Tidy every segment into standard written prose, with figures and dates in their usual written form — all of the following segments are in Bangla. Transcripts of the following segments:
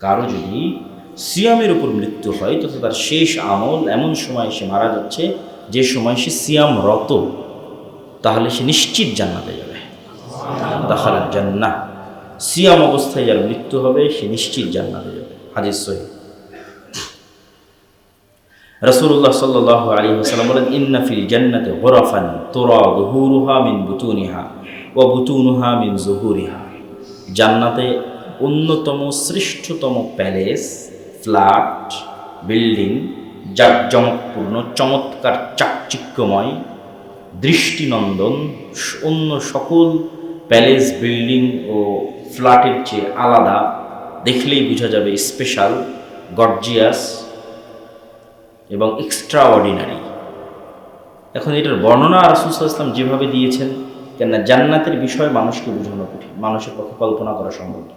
কারো যদি সিয়ামের উপর মৃত্যু হয় তথা তার শেষ আমল এমন সময় সে মারা যাচ্ছে যে সময় সে সিয়ামরত, তাহলে সে নিশ্চিত জান্নাতে যাবে। দাখালাল জান্নাহ, সিয়াম অবস্থায় যার মৃত্যু হবে সে নিশ্চিত জান্নাতে যাবে। হাদিস সহিহ। রাসূলুল্লাহ সাল্লাল্লাহু আলাইহি ওয়াসাল্লাম বলেন, ইন্না ফিল জান্নাতি গুরাফান তুরা যুহুরুহা মিন বুতুনিহা ওয়া বুতুনুহা মিন যুহুরিহা। জান্নাতে অন্যতম শ্রেষ্ঠতম প্যালেস, ফ্ল্যাট, বিল্ডিং, জাঁকজমকপূর্ণ, চমৎকার, চাকচিক্যময়, দৃষ্টিনন্দন, অন্য সকল প্যালেস, বিল্ডিং ও ফ্ল্যাটের চেয়ে আলাদা, দেখলেই বোঝা যাবে স্পেশাল, গর্জিয়াস এবং এক্সট্রা অর্ডিনারি। এখন এটার বর্ণনা রাসূল সাল্লাল্লাহু আলাইহি ওয়াসাল্লাম যেভাবে দিয়েছেন, কেননা জান্নাতের বিষয় মানুষকে বোঝানো কঠিন, মানুষের পক্ষে কল্পনা করা সম্ভব না।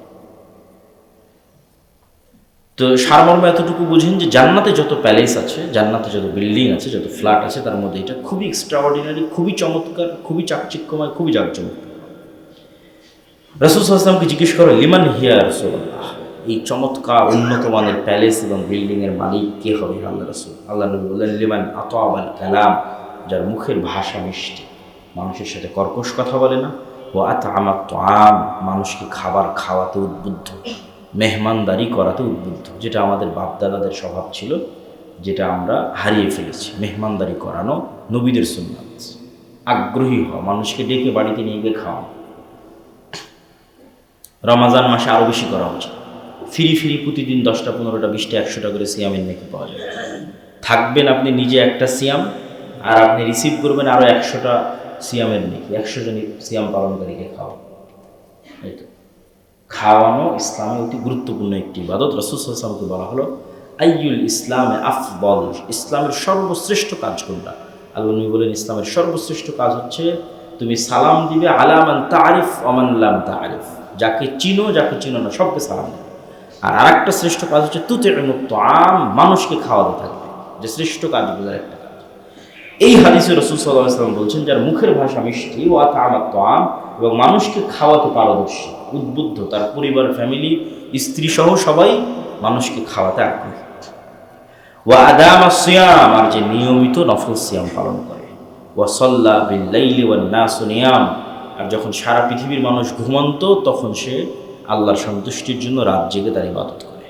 তো সারমর্ম এতটুকু বুঝেন যে জান্নাতে যত প্যালেস আছে, জান্নাতে যত বিল্ডিং আছে, যত ফ্ল্যাট আছে, তার মধ্যে এটা খুবই এক্সট্রা অর্ডিনারি, খুবই চমৎকার, খুবই চাকচিক্যময়, খুবই জাঁকজমক। রাসূল সাল্লাল্লাহু আলাইহি ওয়াসাল্লামকে জিজ্ঞেস করে, লিমান হিয়া রাসূলুল্লাহ, এই চমৎকার উন্নত মানের প্যালেস এবং বিল্ডিং এর মালিক কে হবে আল্লাহ রাসূল? আল্লাহ নবী বললেন, লিমান আতাবাল কালাম, যার মুখের ভাষা মিষ্টি, মানুষের সাথে কর্কশ কথা বলে না, ও আতআমাত তুআম, মানুষকে খাবার খাওয়াতে উদ্বুদ্ধ, মেহমানদারি করাতে উদ্বুদ্ধ, যেটা আমাদের বাপদাদাদের স্বভাব ছিল, যেটা আমরা হারিয়ে ফেলেছি। মেহমানদারি করানো নবীদের সুন্নাত, আগ্রহী হওয়া, মানুষকে ডেকে বাড়িতে নিয়ে গিয়ে খাওয়ানো। রমাজান মাসে আরও বেশি করা উচিত। ফিরি প্রতিদিন 10টা 15টা 20টা 100টা করে সিয়ামের নেকি পাওয়া যায়। থাকবেন আপনি নিজে একটা সিয়াম, আর আপনি রিসিভ করবেন আরও 100টা সিয়ামের নেকি, 100 জন সিয়াম পালনকারীকে খাওয়া। এই তো খাওয়ানো ইসলামে অতি গুরুত্বপূর্ণ একটি ইবাদত। রাসূল সাল্লাল্লাহু আলাইহি ওয়াসাল্লামকে বলা হলো, আইয়ুল ইসলামে আফদল, ইসলামের সর্বশ্রেষ্ঠ কাজ কোনটা? আল্লাহ নবী বলেন, ইসলামের সর্বশ্রেষ্ঠ কাজ হচ্ছে তুমি সালাম দিবে আলা মান তারিফ ওয়া মান লাম তারিফ, যাকে চিনো যাকে চিনো না সবকে সালাম দেবে। আর আরেকটা শ্রেষ্ঠ কাজ হচ্ছে তুতিউমুত তুআম, মানুষকে খাওয়াতে থাকবে, যে শ্রেষ্ঠ কাজগুলোর একটা কাজ। এই হাদিসে রাসূল সাল্লাল্লাহু আলাইহি ওয়াসাল্লাম বলছেন, যার মুখের ভাষা মিষ্টি, ওয়া তাআমাত তুআম, এবং মানুষকে খাওয়াতে পারদর্শী, উদ্বুদ্ধ, তার পরিবার, ফ্যামিলি, স্ত্রী সহ সবাই মানুষকে খাওয়াতে আগ্রহী। ওয়া আদামাস সিয়াম, আর যে নিয়মিত নফল সিয়াম পালন করে। ওয়া সাল্লা বিল লাইলি ওয়ান নাসু নিয়াম, আর যখন সারা পৃথিবীর মানুষ ঘুমন্ত তখন সে আল্লাহর সন্তুষ্টির জন্য রাত জেগে তার ইবাদত করে।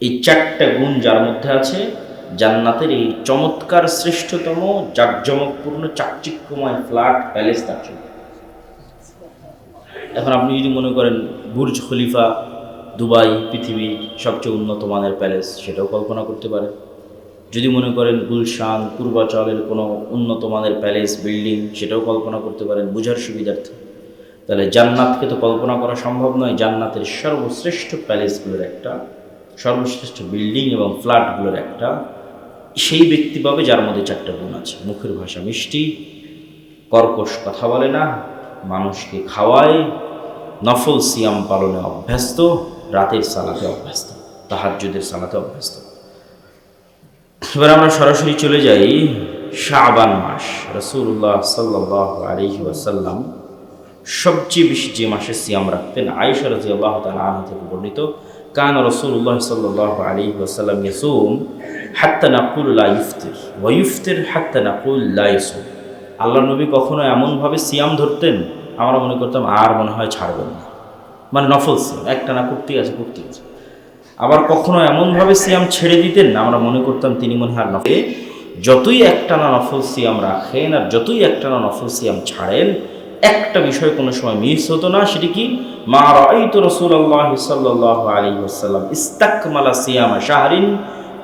এই 4টা গুণ যার মধ্যে আছে, জান্নাতের এই চমৎকার, শ্রেষ্ঠতম, জাঁকজমকপূর্ণ, চাকচিক্যময় ফ্ল্যাট, প্যালেস তার জন্য। এখন আপনি যদি মনে করেন বুর্জ খলিফা, দুবাই পৃথিবীর সবচেয়ে উন্নত মানের প্যালেস, সেটাও কল্পনা করতে পারেন। যদি মনে করেন গুলশান, পূর্বাচলের কোনো উন্নত মানের প্যালেস, বিল্ডিং, সেটাও কল্পনা করতে পারেন বুঝার সুবিধার্থে। তাহলে জান্নাতকে তো কল্পনা করা সম্ভব নয়। জান্নাতের সর্বশ্রেষ্ঠ প্যালেসগুলোর একটা, সর্বশ্রেষ্ঠ বিল্ডিং এবং ফ্ল্যাটগুলোর একটা সেই ব্যক্তি পাবে যার মধ্যে 4টা গুণ আছে। মুখের ভাষা মিষ্টি, কর্কশ কথা বলে না, মানুষকে খাওয়ায়, নফল সিয়াম পালনে অভ্যস্ত, রাতের সালাতে অভ্যস্ত, তাহাজ্জুদের সালাতে অভ্যস্ত। এবার আমরা সরাসরি চলে যাই শাবান মাস। রাসূলুল্লাহ সাল্লাল্লাহু আলাইহি ওয়াসাল্লাম সবচেয়ে বেশি যে মাসে সিয়াম রাখতেন, আয়েশা রাদিয়াল্লাহু তাআলা আনহা থেকে বর্ণিত, কান রাসূলুল্লাহ সাল্লাল্লাহু আলাইহি ওয়াসাল্লাম ইয়াসুম হাত্তা নাকুল লা ইফতির ওয়া ইফতির হাত্তা নাকুল লা ইয়াসুম। আল্লাহর নবী কখনো এমনভাবে সিয়াম ধরতেন, আমরা মনে করতাম আর মনে হয় ছাড়বেন না, মানে নফল সিয়াম একটানা করতেই আছে। আবার কখনো এমনভাবে সিয়াম ছেড়ে দিতেন, আমরা মনে করতাম তিনি মনে হয় নফল। যতই একটানা নফল সিয়াম রাখেন আর যতই একটানা নফল সিয়াম ছাড়েন, একটা বিষয় কোনো সময় মিস হতো না। সেটি কি? মা রাআইতু রাসূলুল্লাহ সাল্লাল্লাহু আলাইহি ওয়াসাল্লাম ইস্তাকমালা সিয়ামা শাহরিন,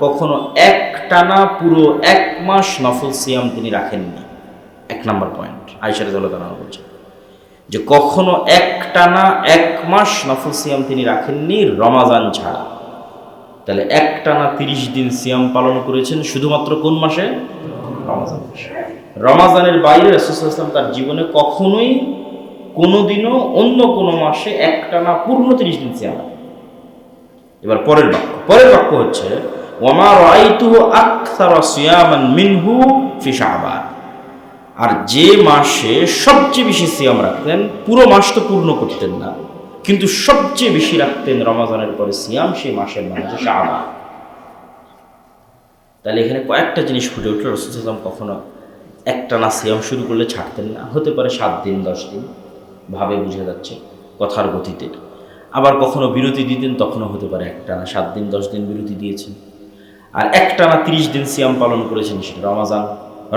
কখনো একটানা পুরো 1 মাস নফল সিয়াম তিনি রাখেননি। 1 নম্বর পয়েন্ট আয়েশা রাদিয়াল্লাহু তাআলা বলছেন যে কখনো একটানা 1 মাস নফল সিয়াম তিনি রাখেননি রমাজান ছাড়া। তাহলে একটানা 30 দিন সিয়াম পালন করেছেন শুধুমাত্র কোন মাসে? রমাজান মাসে। রমাজানের বাইরে রাসূল সাল্লাল্লাহু আলাইহি ওয়াসাল্লাম তার জীবনে কখনোই কোনোদিনও অন্য কোনো মাসে একটানা পূর্ণ 30 দিন সিয়াম রাখেন। এবার পরের বাক্য হচ্ছে ওয়ামা রাআইতুহু আকসারা সিয়ামান মিনহু ফি শাবান, আর যে মাসে সবচেয়ে বেশি সিয়াম রাখতেন, পুরো মাস তো পূর্ণ করতেন না, কিন্তু সবচেয়ে বেশি রাখতেন রমাজানের পরে সিয়াম সেই মাসের নাম হচ্ছে শাবান। তাহলে এখানে কয়েকটা জিনিস ফুটে উঠল। রাসূল সাল্লাল্লাহু আলাইহি ওয়াসাল্লাম কখনো একটানা সিয়াম শুরু করলে ছাড়তেন না। হতে পারে 7 দিন 10 দিন, ভাবে বোঝা যাচ্ছে কথার গতিতে। আবার কখনো বিরতি দিতেন, তখনও হতে পারে একটানা 7 দিন 10 দিন বিরতি দিয়েছেন। আর একটানা 30 দিন সিয়াম পালন করেছেন, সেটা রমাজান।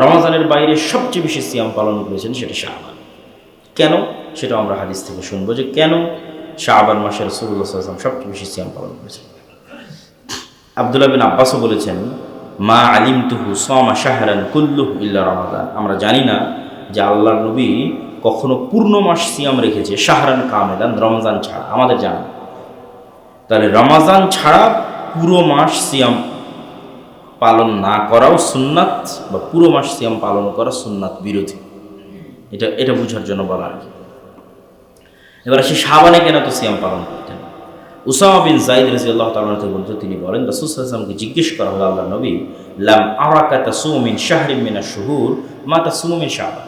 রমাজানের বাইরে সবচেয়ে বেশি সিয়াম পালন করেছেন সেটা শাবান। কেন? সেটা আমরা হাদিস থেকে শুনবো যে কেন শাবান মাসে রাসূলুল্লাহ সাল্লাল্লাহু আলাইহি ওয়াসাল্লাম সবচেয়ে বেশি সিয়াম পালন করেছেন। আব্দুল্লাহ বিন আব্বাসও বলেছেন, মা আলিমতুহু সামা শাহরান কুল্লুহু ইল্লা রমাদান। আমরা জানি না যে আল্লাহর নবী কখনো পূর্ণ মাস সিয়াম রেখেছে, শাহরান কামেলান, রমজান ছাড়া, আমাদের জানা। তাহলে রমাজান ছাড়া পুরো মাস সিয়াম পালন না করাও সুন্নাত, বা পুরো মাস সিয়াম পালন করা সুন্নাত বিরোধী। এটা বোঝার জন্য বলা আর কি। এবার সে শাবানে কেন তো সিয়াম পালন করতেন? উসামা বিন যায়েদ রাদিয়াল্লাহু তাআলা থেকে বলতে তিনি বলেন, রাসূল সাল্লাল্লাহু আলাইহি ওয়াসাল্লামকে জিজ্ঞেস করা হলো, আল্লাহর নবী, লাম আরাকা তাসুমু মিন শাহরিন মিনাশ শুহুর মা তাসুমু মিন শাবান।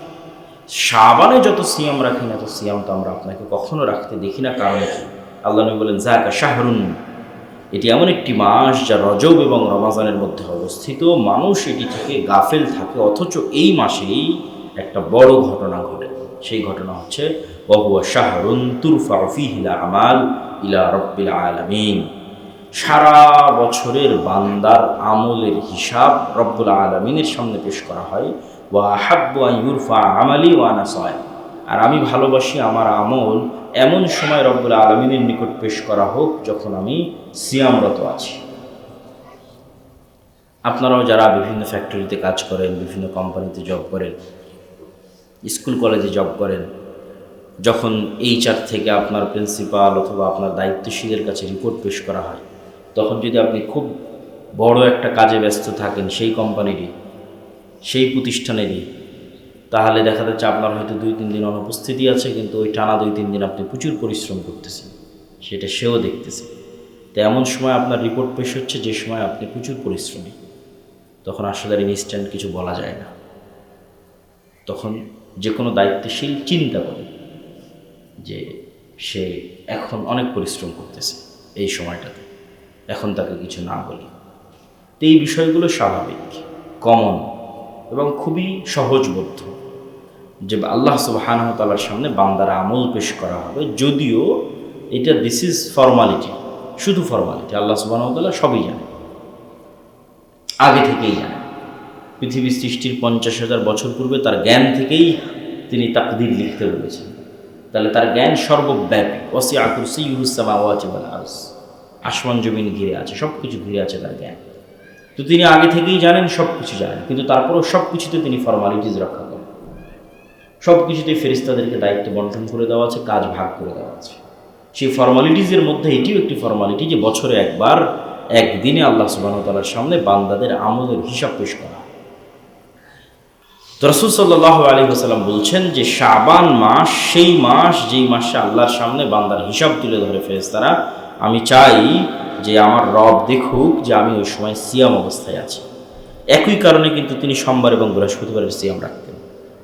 শাবানে যত সিয়াম রাখেন এত সিয়াম তো আমরা আপনাকে কখনো রাখতে দেখি না, কারণ কি? আল্লাহ নবী বলেন, যাকা শাহরুন, এটি এমন একটি মাস যা রজব এবং রমাজানের মধ্যে অবস্থিত, মানুষ এটি থেকে গাফেল থাকে, অথচ এই মাসেই একটা বড় ঘটনা ঘটে। সেই ঘটনা হচ্ছে ওয়াহুয়া শাহরুন তুরফাউ ফীহিল আমাল ইলা রাব্বিল আলামিন। সারা বছরের বান্দার আমলের হিসাব রব্বুল আলামিনের সামনে পেশ করা হয়। ওয়া আহাব্বু আন ইউরফা আমালি ওয়া আনা সায়ম, আর আমি ভালোবাসি আমার আমল এমন সময় রব্বুল আলামিনের নিকট পেশ করা হোক যখন আমি সিয়ামরত আছি। আপনারাও যারা বিভিন্ন ফ্যাক্টরিতে কাজ করেন, বিভিন্ন কোম্পানিতে জব করেন, স্কুল কলেজে জব করেন, যখন HR থেকে আপনার প্রিন্সিপাল অথবা আপনার দায়িত্বশীলের কাছে রিপোর্ট পেশ করা হয়, তখন যদি আপনি খুব বড় একটা কাজে ব্যস্ত থাকেন সেই কোম্পানিরই, সেই প্রতিষ্ঠানেরই, তাহলে দেখা যাচ্ছে আপনার হয়তো 2-3 দিন অনুপস্থিতি আছে, কিন্তু ওই টানা 2-3 দিন আপনি প্রচুর পরিশ্রম করতেছেন, সেটা সেও দেখতেছে। তো এমন সময় আপনার রিপোর্ট পেশ হচ্ছে যে সময় আপনি প্রচুর পরিশ্রমী, তখন আসলে ইনস্ট্যান্ট কিছু বলা যায় না। তখন যে কোনো দায়িত্বশীল চিন্তা করে যে সে এখন অনেক পরিশ্রম করতেছে এই সময়টাতে, এখন তাকে কিছু না বলি। তো এই বিষয়গুলো স্বাভাবিক, কমন এবং খুবই সহজবোধ্য যে আল্লাহ সুবহানাহু ওয়া তাআলার সামনে বান্দার আমল পেশ করা হবে। যদিও এটা দিস ইজ ফর্মালিটি, শুধু ফর্মালিটি। আল্লাহ সুবহানাহু ওয়া তাআলা সবই জানে, আগে থেকেই জানে। পৃথিবী সৃষ্টির 50,000 বছর পূর্বে তার জ্ঞান থেকেই তিনি তাকদীর লিখতে বলেছেন। তাহলে তার জ্ঞান সর্বব্যাপী। ওয়াসিআ কুরসিয়্যুহুস সামাওয়াতি ওয়াল আরদ, আসমান জমিন ঘিরে আছে, সব কিছু ঘিরে আছে তার জ্ঞান। তো তিনি আগে থেকেই জানেন, সব কিছু জানেন, কিন্তু তারপরেও সব কিছুতে তিনি ফর্মালিটিজ রক্ষা করেন। সব কিছুতেই ফেরেশতাদেরকে দায়িত্ব বন্টন করে দেওয়া আছে, কাজ ভাগ করে দেওয়া আছে। সেই ফর্মালিটিজের মধ্যে এটিও একটি ফর্মালিটি যে বছরে একবার, একদিনে আল্লাহ সুবহানাহু ওয়া তাআলার সামনে বান্দাদের আমলের হিসাব পেশ করা। তো রাসূল সাল্লাল্লাহু আলাইহি ওয়াসাল্লাম বলছেন যে শাবান মাস সেই মাস যেই মাসে আল্লাহর সামনে বান্দার হিসাব তুলে ধরে ফেরেশতারা। আমি চাই যে আমার রব দেখুক যে আমি ওই সময় সিয়াম অবস্থায় আছি। একই কারণে কিন্তু তিনি সোমবার এবং বৃহস্পতিবারের সিয়াম রাখতেন,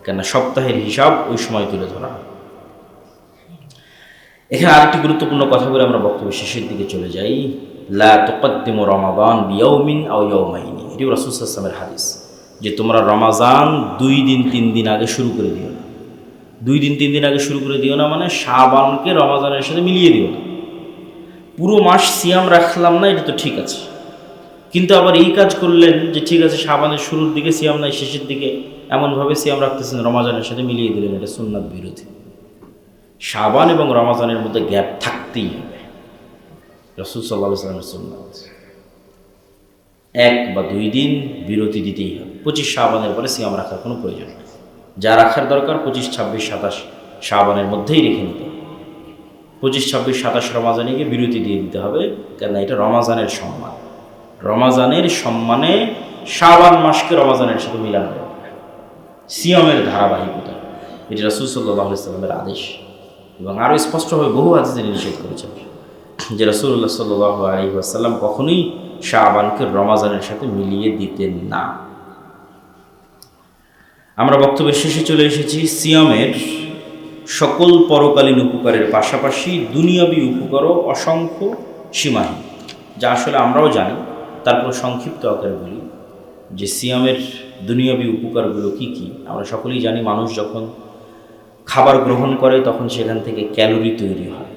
কেননা সপ্তাহের হিসাব ওই সময় তুলে ধরা হয়। এখানে আরেকটি গুরুত্বপূর্ণ কথা বলে আমরা বক্তব্য শেষের দিকে চলে যাই। লা তুকদ্দিমু রমাদান বিয়াউমিন আও ইয়াউমাইনি, এটি রাসূল সাল্লাল্লাহু আলাইহি ওয়াসাল্লামের হাদিস, যে তোমরা রমাজান 2 দিন 3 দিন আগে শুরু করে দিও না। 2 দিন 3 দিন আগে শুরু করে দিও না মানে শাবানকে রমাজানের সাথে মিলিয়ে দিও না। পুরো মাস সিয়াম রাখলাম না, এটা তো ঠিক আছে, কিন্তু আবার এই কাজ করলেন যে ঠিক আছে শাবানের শুরুর দিকে সিয়াম নাই, শেষের দিকে এমনভাবে সিয়াম রাখতেছেন রমাজানের সাথে মিলিয়ে দিলেন, এটা সুন্নাত বিরোধী। শাবান এবং রমাজানের মধ্যে গ্যাপ থাকতেই হবে, রাসূল সাল্লাল্লাহু আলাইহি ওয়াসাল্লামের সুন্নাত। 1 বা 2 দিন বিরতি দিতেই হবে। 25 শাবানের পরে সিয়াম রাখার কোনো প্রয়োজন নেই। যা রাখার দরকার 25, 26, 27 শাবানের মধ্যেই রেখে নিতে হবে। 25, 26, 27 রমাজানে গিয়ে বিরতি দিয়ে দিতে হবে, কেন এটা রমাজানের সম্মান। রমাজানের সম্মানে শাবান মাসকে রমাজানের সাথে মিলানো হবে, সিয়ামের ধারাবাহিকতা। এটি রাসূল সাল্লাল্লাহু আলাইহি ওয়াসাল্লামের আদেশ, এবং আরও স্পষ্টভাবে বহু হাদিসে নিষেধ করেছেন যে রাসূলুল্লাহ সাল্লাল্লাহু আলাইহি ওয়াসাল্লাম কখনোই শাবানকে রমাজানের সাথে মিলিয়ে দিতেন না। আমরা বক্তব্যের শেষে চলে এসেছি। সিয়ামের সকল পরকালীন উপকারের পাশাপাশি দুনিয়াবী উপকারও অসংখ্য সীমাহীন, যা আসলে আমরাও জানি। তারপর সংক্ষিপ্ত আকারে বলি যে সিয়ামের দুনিয়াবী উপকারগুলো কি কি। আমরা সকলেই জানি, মানুষ যখন খাবার গ্রহণ করে তখন সেখান থেকে ক্যালোরি তৈরি হয়,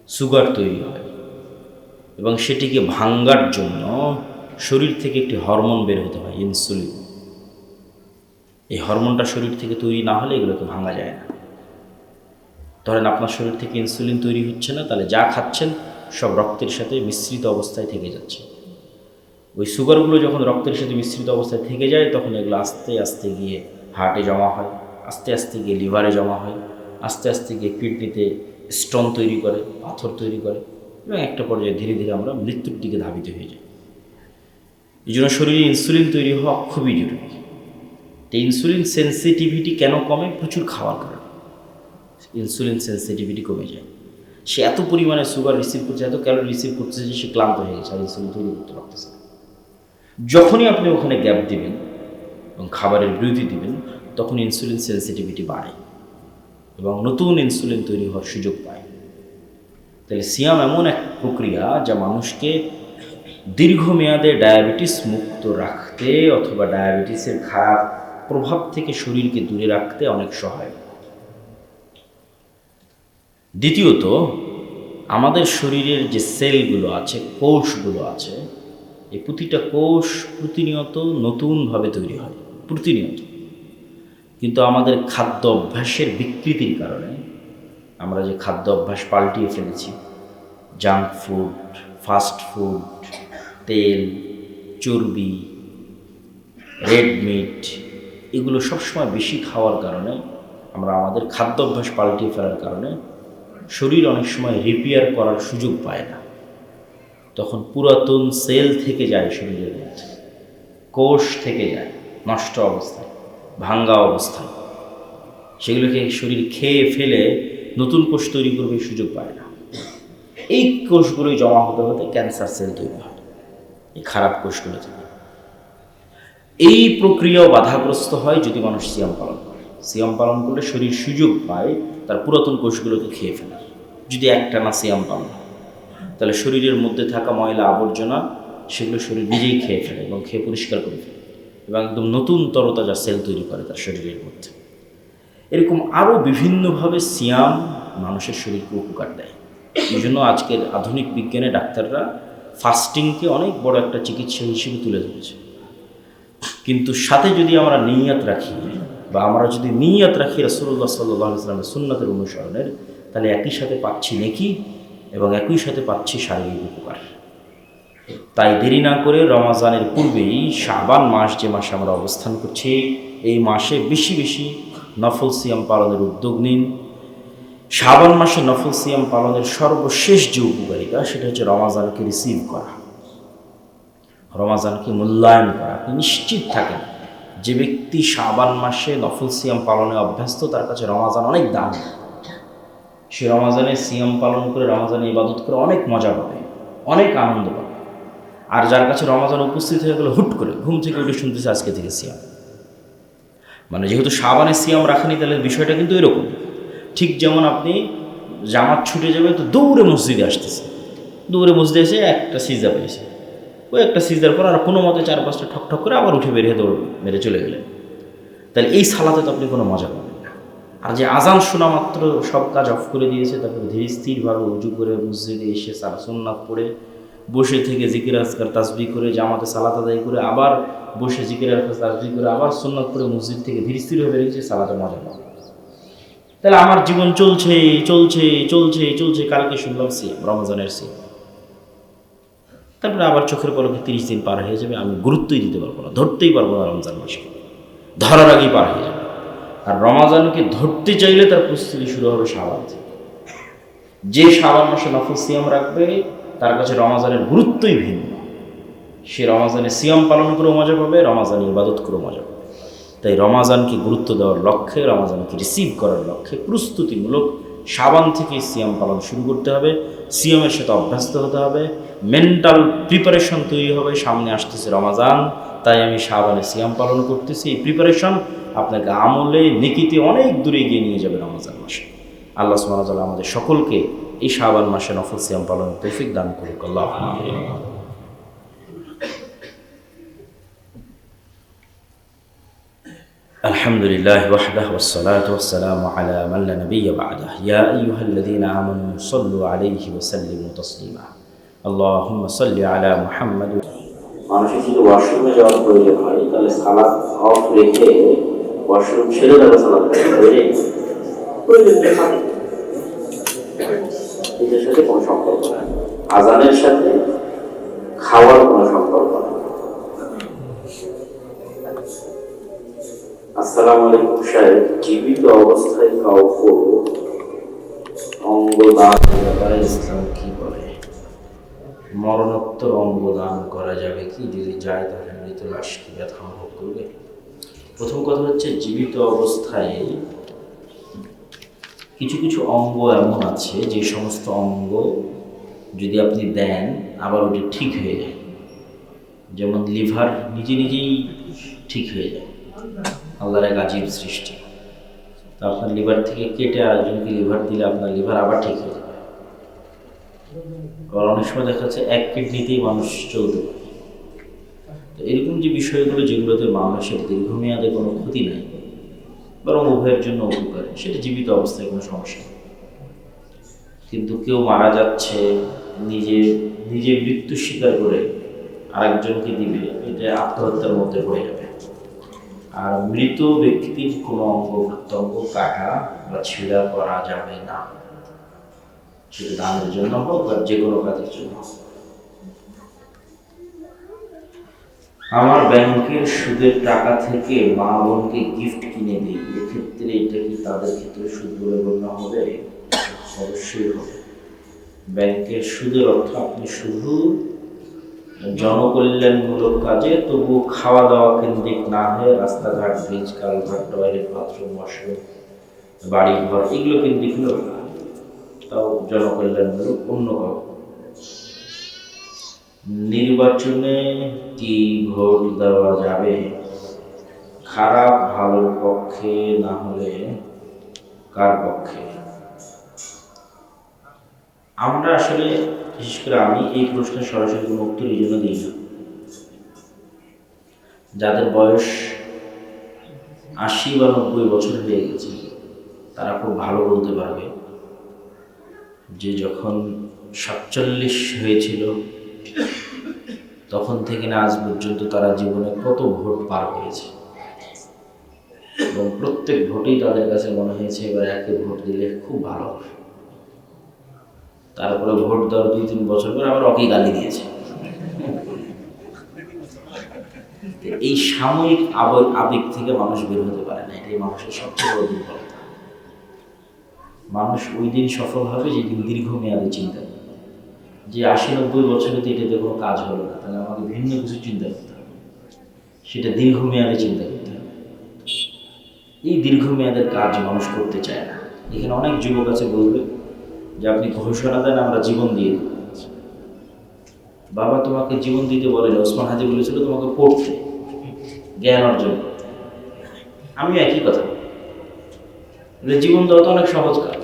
সুগার তৈরি হয়, এবং সেটিকে ভাঙ্গার জন্য শরীর থেকে একটি হরমোন বের হতে হয়, ইনসুলিন। এই হরমোনটা শরীর থেকে তৈরি না হলে এগুলোকে ভাঙা যায় না। ধরেন আপনার শরীর থেকে ইনসুলিন তৈরি হচ্ছে না, তাহলে যা খাচ্ছেন সব রক্তের সাথে মিশ্রিত অবস্থায় থেকে যাচ্ছে। ওই সুগারগুলো যখন রক্তের সাথে মিশ্রিত অবস্থায় থেকে যায়, তখন এগুলো আস্তে আস্তে গিয়ে হার্টে জমা হয়, আস্তে আস্তে গিয়ে লিভারে জমা হয়, আস্তে আস্তে গিয়ে কিডনিতে স্টোন তৈরি করে, পাথর তৈরি করে, এবং একটা পর্যায়ে ধীরে ধীরে আমরা মৃত্যুর দিকে ধাবিত হয়ে যাই। এই জন্য শরীরে ইনসুলিন তৈরি হওয়া খুবই জরুরি। তো ইনসুলিন সেন্সিটিভিটি কেন কমে? প্রচুর খাওয়ার কারণে ইনসুলিন সেন্সিটিভিটি কমে যায়। সে এত পরিমাণে সুগার রিসিভ করছে, এত ক্যালোরি রিসিভ করছে যে সে ক্লান্ত হয়ে গেছে, আর ইনসুলিন তৈরি করতে পারতেছে না। যখনই আপনি ওখানে গ্যাপ দিবেন এবং খাবারের বিরতি দিবেন, তখন ইনসুলিন সেন্সিটিভিটি বাড়ে এবং নতুন ইনসুলিন তৈরি হওয়ার সুযোগ পায়। তাহলে সিয়াম এমন এক প্রক্রিয়া যা মানুষকে দীর্ঘমেয়াদে ডায়াবেটিস মুক্ত রাখতে অথবা ডায়াবেটিসের খারাপ প্রভাব থেকে শরীরকে দূরে রাখতে অনেক সহায়ক। দ্বিতীয়ত, আমাদের শরীরের যে সেলগুলো আছে, কোষগুলো আছে, এই প্রতিটা কোষ প্রতিনিয়ত নতুনভাবে তৈরি হয়, প্রতিনিয়ত। কিন্তু আমাদের খাদ্য অভ্যাসের বিকৃতির কারণে আমরা যে খাদ্য অভ্যাস পাল্টিয়ে ফেলেছি, জাঙ্ক ফুড, ফাস্ট ফুড, তেল, চর্বি, রেড মিট, এগুলো সবসময় বেশি খাওয়ার কারণে, আমরা আমাদের খাদ্য অভ্যাস পাল্টিয়ে ফেলার কারণে শরীর অনেক সময় রিপেয়ার করার সুযোগ পায় না। তখন পুরাতন সেল থেকে যায় শরীরের মধ্যে, কোষ থেকে যায় নষ্ট অবস্থায়, ভাঙ্গা অবস্থায়। সেগুলোকে শরীর খেয়ে ফেলে নতুন কোষ তৈরি করবে সুযোগ পায় না। এই কোষগুলোই জমা হতে হতে ক্যান্সার সেল তৈরি হয় এই খারাপ কোষগুলো থেকে। এই প্রক্রিয়াও বাধাগ্রস্ত হয় যদি মানুষ সিয়াম পালন করে। সিয়াম পালন করলে শরীর সুযোগ পায় তার পুরাতন কোষগুলোকে খেয়ে ফেলার। যদি একটানা সিয়াম পালন হয়, তাহলে শরীরের মধ্যে থাকা ময়লা আবর্জনা সেগুলো শরীর নিজেই খেয়ে ফেলে এবং খেয়ে পরিষ্কার করে ফেলে এবং একদম নতুন তরতাজা সেল তৈরি করে তার শরীরের মধ্যে। এরকম আরও বিভিন্নভাবে সিয়াম মানুষের শরীরকে উপকার দেয়। এই জন্য আজকের আধুনিক বিজ্ঞানে ডাক্তাররা ফাস্টিংকে অনেক বড় একটা চিকিৎসা হিসেবে তুলে ধরেছে। কিন্তু সাথে যদি আমরা নিয়ত রাখি, বা আমরা যদি নিয়ত রাখি রাসূলুল্লাহ সাল্লাল্লাহু আলাইহি ওয়াসাল্লামের সুন্নাতের অনুসরণের, তাহলে একই সাথে পাচ্ছি নেকি এবং একই সাথে পাচ্ছি শারীরিক উপকার। তাই দেরি না করে রমাজানের পূর্বেই শাবান মাস, যে মাসে আমরা অবস্থান করছি, এই মাসে বেশি বেশি নফল সিয়াম পালনের উদ্যোগ নিন। শাবান মাসে নফল সিয়াম পালনের সর্বশেষ যে উপকারিতা, সেটা হচ্ছে রমাজানকে রিসিভ করা, রমাজানকে মূল্যায়ন করা। আপনি নিশ্চিত থাকেন যে ব্যক্তি শাবান মাসে নফল সিয়াম পালনে অভ্যস্ত, তার কাছে রমাজান অনেক দাম। সে রমাজানে সিয়াম পালন করে, রমাজানে ইবাদত করে অনেক মজা পাবে, অনেক আনন্দ পাবে। আর যার কাছে রমাজান উপস্থিত হয়ে গেলে হুট করে ঘুম থেকে উঠে শুনতেছে আজকে থেকে সিয়াম, মানে যেহেতু শাবানে সিয়াম রাখেনি, তাহলে বিষয়টা কিন্তু এরকম। ঠিক যেমন আপনি জামাত ছুটে যাবে তো দৌড়ে মসজিদে আসতেছে, দৌড়ে মসজিদে এসে একটা সিজদা পেয়েছে, ওই একটা সিজদার পর আর কোনো মতে 4-5টা ঠক ঠক করে আবার উঠে বেরিয়ে দৌড় মেরে চলে গেলেন। তাহলে এই সালাতে তো আপনি কোনো মজা পাবেন না। আর যে আজান শোনা মাত্র সব কাজ অফ করে দিয়েছে, তারপরে ধীরে স্থিরভাবে উজু করে মসজিদে এসে সুন্নাত পড়ে বসে থেকে জিকির আজকার তাসবিহ করে জামাতে সালাত আদায় করে আবার বসে জিকির আজকার তাসবিহ করে আবার সুন্নাত পড়ে মসজিদ থেকে ধীরে স্থিরভাবে বেরিয়েছে, সালাতে মজা পাবে। তাহলে আমার জীবন চলছে চলছে চলছে চলছে, কালকে শুনলাম সিয়াম, রমজানের সিয়াম, তারপরে আবার চোখের পলকে 30 দিন পার হয়ে যাবে, আমি গুরুত্বই দিতে পারবো না, ধরতেই পারবো না রমজান মাসকে, ধরার আগেই পার হয়ে যাবে। আর রমাজানকে ধরতে চাইলে তার প্রস্তুতি শুরু হবে শাবান থেকে। যে শাবান মাসে নফল সিয়াম রাখবে, তার কাছে রমাজানের গুরুত্বই ভিন্ন। সে রমাজানে সিয়াম পালন করেও মজা পাবে, রমাজানে ইবাদত করেও মজা পাবে। তাই রমাজানকে গুরুত্ব দেওয়ার লক্ষ্যে, রমাজানকে রিসিভ করার লক্ষ্যে প্রস্তুতিমূলক শাবান থেকে সিয়াম পালন শুরু করতে হবে। সিয়ামের সাথে অভ্যস্ত হতে হবে, মেন্টাল প্রিপারেশন তৈরি হবে, সামনে আসতেছে রমাজান, তাই আমি শাবানে সিয়াম পালন করতেছি। এই প্রিপারেশন আপনাকে আমলে নেকিতে অনেক দূরে এগিয়ে নিয়ে যাবে রমজান মাসে। আল্লাহ সুবহানাহু ওয়া তাআলা আমাদের সকলকে এই শাবান মাসে নফল সিয়াম পালনের তৌফিক দান করুক। আল্লাহুম্মা আমিন। الحمد لله وحده والصلاة والسلام على من لا نبي بعده يا أيها الذين آمنوا صلوا عليه وسلموا تسليما اللهم صل على محمد। মানুষের যদি ওয়াশরুমে যাওয়ার প্রয়োজন হয় তাহলে সালাত অফ রেখে ওয়াশরুম ছেড়ে তারা সালাত করে এটার সাথে কোনো সম্পর্ক নেই, আজানের সাথে খাওয়ার কোনো সম্পর্ক নেই। আসসালামু আলাইকুম সাহেব, জীবিত অবস্থায় কাউকে অঙ্গ দান ব্যাপারে ইসলাম কি বলে? মরণোত্তর অঙ্গ দান করা যাবে কি? যদি যায় তাহলে মৃত লাশ কি ব্যথা অনুভব করবে? প্রথম কথা হচ্ছে, জীবিত অবস্থায় কিছু কিছু অঙ্গ এমন আছে যে সমস্ত অঙ্গ যদি আপনি দেন আবার ওটা ঠিক হয়ে যায়। যেমন লিভার নিজে নিজেই ঠিক হয়ে যায়, আল্লাহর এক আজীব সৃষ্টি। তো আপনার লিভার থেকে কেটে আরেকজনকে লিভার দিলে আপনার লিভার আবার ঠিক হয়ে যাবে। আবার অনেক সময় দেখা যাচ্ছে এক কিডনিতেই মানুষ চলতে পারে। তো এরকম যে বিষয়গুলো যেগুলোতে মানুষের দীর্ঘমেয়াদে কোনো ক্ষতি নাই, বরং উভয়ের জন্য উপকারী, সেটা জীবিত অবস্থায় কোনো সমস্যা নেই। কিন্তু কেউ মারা যাচ্ছে, নিজে নিজে মৃত্যু স্বীকার করে আরেকজনকে দিবে, এটা আত্মহত্যার মধ্যে পড়ে যাবে। আর মৃত ব্যক্তির কোনো অঙ্গ প্রত্যঙ্গ কাটা বা ছিঁড়া করা যাবে না, সেটা দানের জন্য হোক বা যে কোনো কাজের জন্য। আমার ব্যাংকের সুদের টাকা থেকে মা বোনকে গিফট কিনে দিই, এক্ষেত্রে এটা কি তাদের ক্ষেত্রে সুদ বলে গণ্য হবে? অবশ্যই হবে। ব্যাংকের সুদের অর্থ আপনি শুধু জনকল্যাণমূলক কাজে, তবু খাওয়া দাওয়া কেন্দ্রিক না হয়ে রাস্তাঘাট, bridge, culvert, toilet, bathroom, washroom, বাড়ি ঘর এগুলো কেন্দ্রিক হলো না, তাও জনকল্যাণমূলক অন্য কাউ। নির্বাচনে কি ভোট দেওয়া যাবে? খারাপ ভালোর পক্ষে না হলে কার পক্ষে? আমরা আসলে বিশেষ করে আমি এই প্রশ্নের সরাসরি কোনো উত্তর এই জন্য দিই না। যাদের বয়স 80 বা 90 বছর হয়ে গেছে তারা খুব ভালো বলতে পারবে যে যখন 47 হয়েছিল তখন থেকে না আজ পর্যন্ত তারা জীবনে কত ভোট পার হয়েছে, এবং প্রত্যেক ভোটেই তাদের কাছে মনে হয়েছে এবার একে ভোট দিলে খুব ভালো হবে। তারপরে ভোট দেওয়ার 2-3 বছর পর আবার অকি গালি দিয়েছে। এই সাময়িক আবেগ থেকে মানুষ বের হতে পারে না, এটাই মানুষের সবচেয়ে বড় দুর্বলতা। মানুষ ওই দিন সফল হবে যেদিন দীর্ঘমেয়াদী চিন্তা করে, যে 80-90 বছরে তো এটাতে কোনো কাজ হলো না, তাহলে আমাকে ভিন্ন কিছু চিন্তা করতে হবে, সেটা দীর্ঘমেয়াদে চিন্তা করতে হবে। এই দীর্ঘমেয়াদের কাজ মানুষ করতে চায় না। এখানে অনেক যুবক আছে বলবে যে আপনি ঘোষণা দেন আমরা জীবন দিয়ে দেব। বাবা তোমাকে জীবন দিতে বলেন, ওসমান হাদি বলেছিল তোমাকে পড়তে, জ্ঞান অর্জন করতে। আমিও একই কথা, জীবন দেওয়া তো অনেক সহজ কাজ,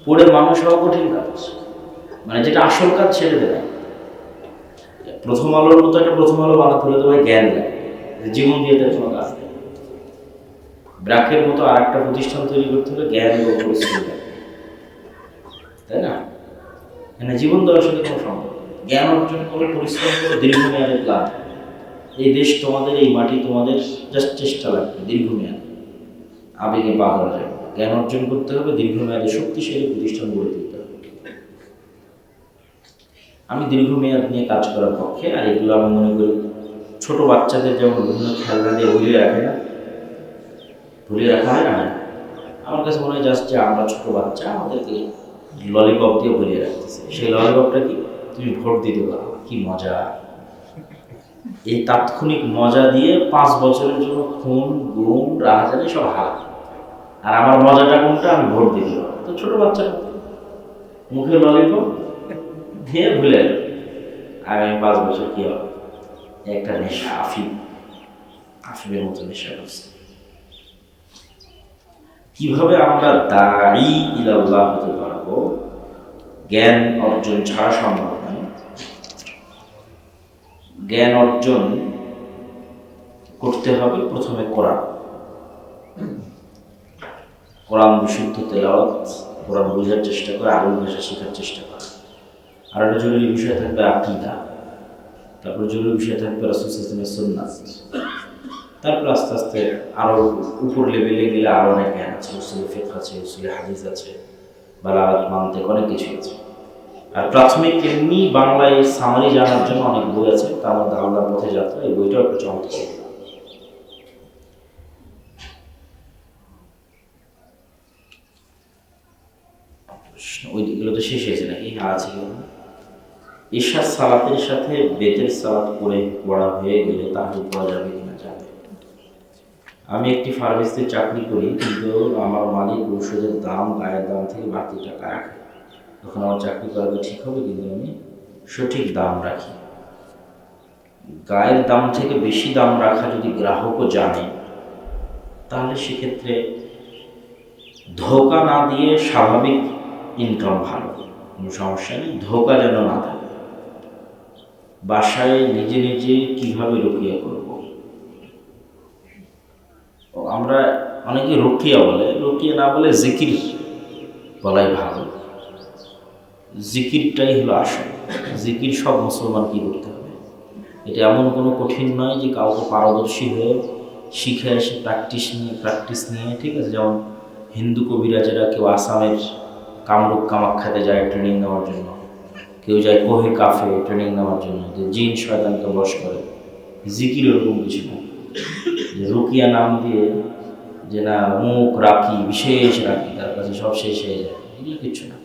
পড়ে মানুষ হওয়া কঠিন কাজ। মানে যেটা আসল কাজ ছেড়ে দেয়। প্রথম আলোর মতো একটা প্রথম আলো বানাতে হলে তোমায় জ্ঞান দেয়, জীবন দিয়ে দেয় কোনো কাজ নেই। ব্র্যাকের মতো আর একটা প্রতিষ্ঠান তৈরি করতে হলে জ্ঞান এবং পরিশ্রম দেয়, তাই না? মানে জীবন দেওয়ার সাথে কোনো সম্পর্ক। জ্ঞান অর্জন করে, পরিশ্রম করে, দীর্ঘমেয়াদে প্ল্যান। এই দেশ তোমাদের, এই মাটি তোমাদের, জাস্ট চেষ্টা লাগবে দীর্ঘমেয়াদে। আবেগে পা ধরা যাবে। জ্ঞান অর্জন করতে হবে, দীর্ঘমেয়াদে শক্তিশালী প্রতিষ্ঠান গড়ে তুলতে হবে। আমি দীর্ঘমেয়াদ নিয়ে কাজ করার পক্ষে। আর এগুলো আমি মনে করি ছোট বাচ্চাদের যেমন বিভিন্ন খেলনা দিয়ে ভুলিয়ে রাখে না, ভুলিয়ে রাখা হয় না, আমার কাছে মনে হয় জাস্ট যে আমরা ছোট বাচ্চা, আমাদেরকে ললিপপ দিয়ে ভুলিয়ে রাখতেছে। সেই ললিপপটা কি তুমি ভোট দিতে পারো, কি মজা। এই তাৎক্ষণিক মজা দিয়ে 5 বছরের জন্য খুন, গুম, রাহাজানি সব হার। আর আমার মজাটা কোনটা? আমি ভোট দিতে পারবো। তো ছোট বাচ্চাটা মুখে ললিপপ দিয়ে ভুলে গেল, আগামী 5 বছর কি হবে? একটা নেশা, আফিমের মতো নেশা করছে। কিভাবে আমরা দাঈ ইলাল্লাহ হতে পারবো? জ্ঞান অর্জন ছাড়া সম্ভব নয়। জ্ঞান অর্জন করতে হবে প্রথমে কোরআন বিশুদ্ধ তেলাওয়াত, কোরআন বোঝার চেষ্টা করা, আরবি ভাষা শেখার চেষ্টা করা। আর একটা জরুরি বিষয় থাকবে আকীদা, তারপর জরুরি বিষয় থাকবে রাসূল সাল্লাল্লাহু আলাইহি ওয়াসাল্লামের সুন্নাত। তারপর আস্তে আস্তে আরো উপর লেভেলে গেলে আরো অনেক জ্ঞান আছে, উসুলে ফিকহ আছে, উসুলে হাদিস আছে, বালাগাত, মানতিক, অনেক কিছু আছে। আর প্রাথমিক এমনি বাংলায় সামারি জানার জন্য অনেক বই আছে, তার মধ্যে আল্লাহর পথে যাত্রা, এই বইটাও একটা চমৎকার। ওইগুলো তো শেষ হয়েছে নাকি? আছে কি? ঈশার সালাতের সাথে বেতের সালাত পড়া হয়ে গেলে তাহলে পড়া যাবে কিনা? যাবে। আমি একটি ফার্মেসিতে চাকরি করি, কিন্তু আমার মালিক ঔষধের দাম গায়ের দাম থেকে বাড়তি টাকা রাখে। তখন আমার চাকরি করাটা ঠিক হবে, কিন্তু আমি সঠিক দাম রাখি। গায়ের দাম থেকে বেশি দাম রাখা যদি গ্রাহকও জানে, তাহলে সেক্ষেত্রে ধোঁকা না দিয়ে স্বাভাবিক ইনকাম ভালো, কোনো সমস্যা নেই। ধোঁকা যেন না থাকে। বাসায় নিজে নিজে কিভাবে রুকিয়া করব? আমরা অনেকে রুকিয়া বলে, রুকিয়া না বলে জিকির বলাই ভালো। জিকিরটাই হলো আসল। জিকির সব মুসলমান কি করতে হবে, এটা এমন কোনো কঠিন নয় যে কাউকে পারদর্শী হয়ে শিখে এসে প্র্যাকটিস নিয়ে, ঠিক আছে। যেমন হিন্দু কবিরাজেরা কেউ আসামের কামরূপ কামাখ্যাতে যায় ট্রেনিং নেওয়ার জন্য, কেউ যায় কোহে কাফে ট্রেনিং নেওয়ার জন্য, যে জিন শয়তানকে বশ করে। জিকির ওরকম কিছু না যে রুকিয়া নাম দিয়ে যে না মুখ রাখি, বিশেষ রাখি, তার কাছে সব শেষ হয়ে যায়, এগুলো কিছু না।